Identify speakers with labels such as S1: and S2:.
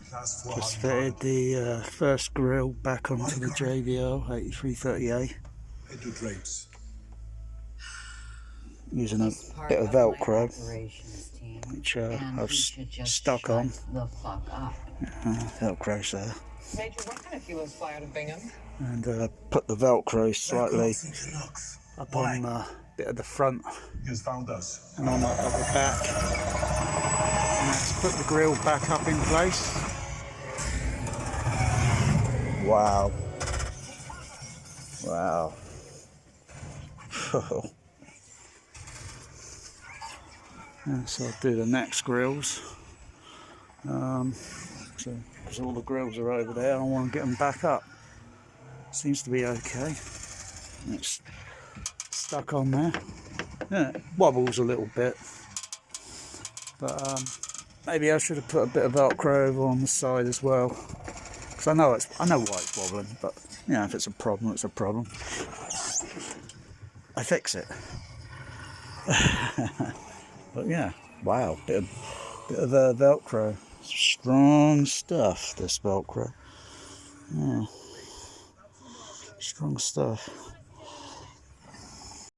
S1: Just fitted the first grill back onto the JBL 8330A. Using a bit of Velcro, which I've stuck on. Velcro's there. And put the Velcro slightly up on a bit of the front and on the back. And let's put the grill back up in place. Wow. Wow. So I'll do the next grills. Because all the grills are over there, I want to get them back up. Seems to be okay. It's stuck on there. Yeah, it wobbles a little bit. But maybe I should have put a bit of Velcro over on the side as well. Because I know why it's wobbling, but you know, if it's a problem, it's a problem. I fix it. But yeah, wow, bit of Velcro. Strong stuff, this Velcro. Yeah, strong stuff.